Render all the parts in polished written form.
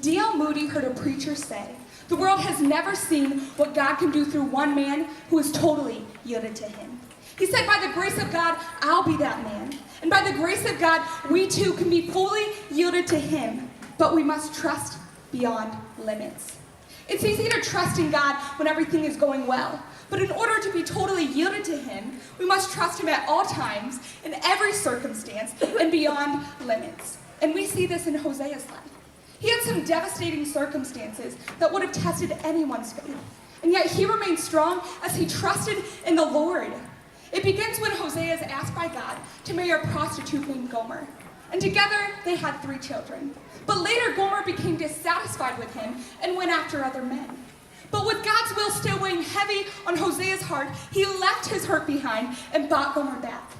D.L. Moody heard a preacher say, "The world has never seen what God can do through one man who is totally yielded to him." He said, by the grace of God, I'll be that man. And by the grace of God, we too can be fully yielded to him, but we must trust beyond limits. It's easy to trust in God when everything is going well, but in order to be totally yielded to him, we must trust him at all times, in every circumstance, and beyond limits. And we see this in Hosea's life. He had some devastating circumstances that would have tested anyone's faith, and yet he remained strong as he trusted in the Lord. It begins when Hosea is asked by God to marry a prostitute named Gomer, and together they had 3 children. But later Gomer became dissatisfied with him and went after other men. But with God's will still weighing heavy on Hosea's heart, he left his hurt behind and bought Gomer back.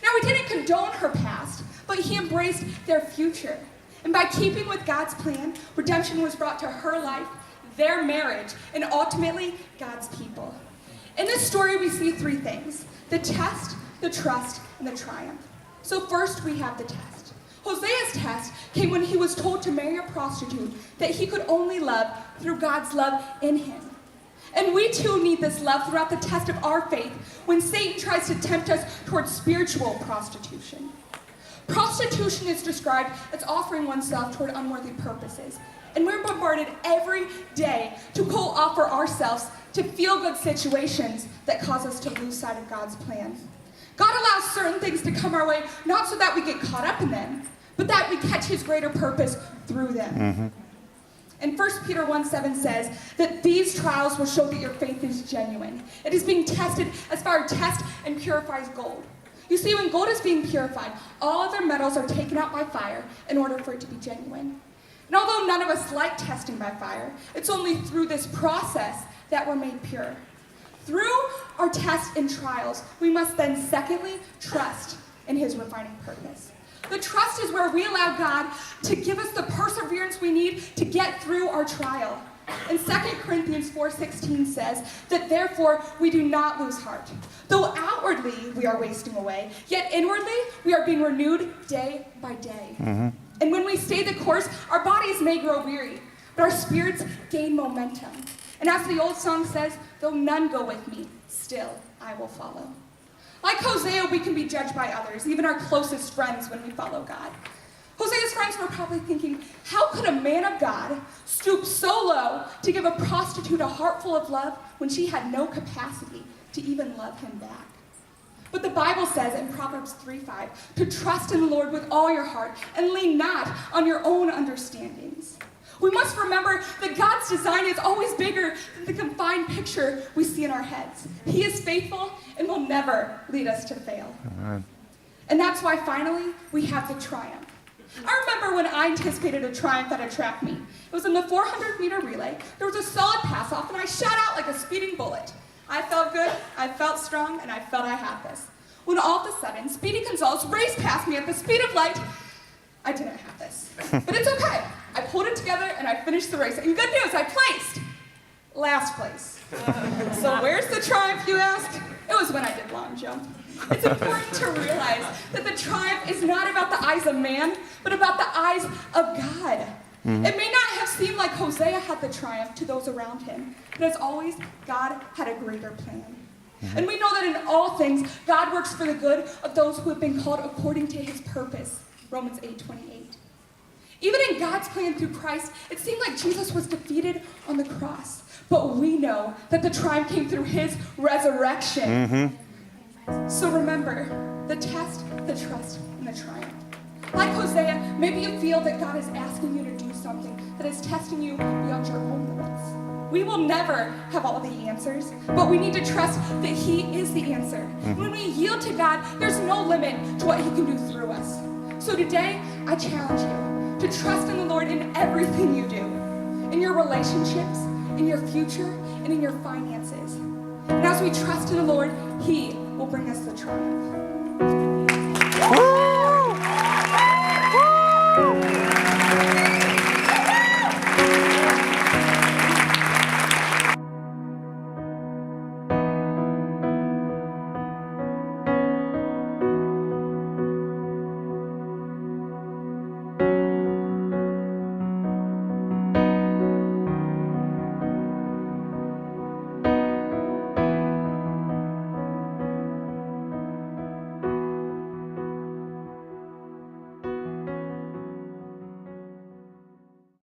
Now he didn't condone her past, but he embraced their future. And by keeping with God's plan, redemption was brought to her life, their marriage, and ultimately God's people. In this story we see 3 things: the test, the trust, and the triumph. So first we have the test. Hosea's test came when he was told to marry a prostitute that he could only love through God's love in him. And we too need this love throughout the test of our faith when Satan tries to tempt us towards spiritual prostitution. Prostitution is described as offering oneself toward unworthy purposes. And we're bombarded every day to co-offer ourselves to feel-good situations that cause us to lose sight of God's plan. God allows certain things to come our way, not so that we get caught up in them, but that we catch his greater purpose through them. And 1 Peter 1:7 says that these trials will show that your faith is genuine. It is being tested as fire tests and purifies gold. You see, when gold is being purified, all other metals are taken out by fire in order for it to be genuine. And although none of us like testing by fire, it's only through this process that we're made pure. Through our tests and trials, we must then secondly trust in his refining purpose. The trust is where we allow God to give us the perseverance we need to get through our trial. And 2 Corinthians 4:16 says that therefore we do not lose heart. Though outwardly we are wasting away, yet inwardly we are being renewed day by day. And when we stay the course, our bodies may grow weary, but our spirits gain momentum. And as the old song says, though none go with me, still I will follow. Like Hosea, we can be judged by others, even our closest friends, when we follow God. Hosea's friends were probably thinking, how could a man of God stoop so low to give a prostitute a heart full of love when she had no capacity to even love him back? But the Bible says in Proverbs 3:5 to trust in the Lord with all your heart and lean not on your own understandings. We must remember that God's design is always bigger than the confined picture we see in our heads. He is faithful and will never lead us to fail. And that's why finally we have the triumph. I remember when I anticipated a triumph at a track meet. It was in the 400-meter relay. There was a solid pass-off, and I shot out like a speeding bullet. I felt good, I felt strong, and I felt I had this. When all of a sudden, Speedy Gonzalez raced past me at the speed of light, I didn't have this. But it's okay. I pulled it together, and I finished the race. And good news, I placed last place. So where's the triumph, you ask? It was when I did long jump. It's important to realize that the triumph is not about the eyes of man, but about the eyes of God. It may not have seemed like Hosea had the triumph to those around him, but as always, God had a greater plan. And we know that in all things, God works for the good of those who have been called according to his purpose, Romans 8:28. Even in God's plan through Christ, it seemed like Jesus was defeated on the cross. But we know that the triumph came through his resurrection. So remember, the test, the trust, and the triumph. Like Hosea, maybe you feel that God is asking you to do something that is testing you beyond your own limits. We will never have all the answers, but we need to trust that he is the answer. When we yield to God, there's no limit to what he can do through us. So today, I challenge you to trust in the Lord in everything you do, in your relationships, in your future, and in your finances. And as we trust in the Lord, he will bring us the triumph.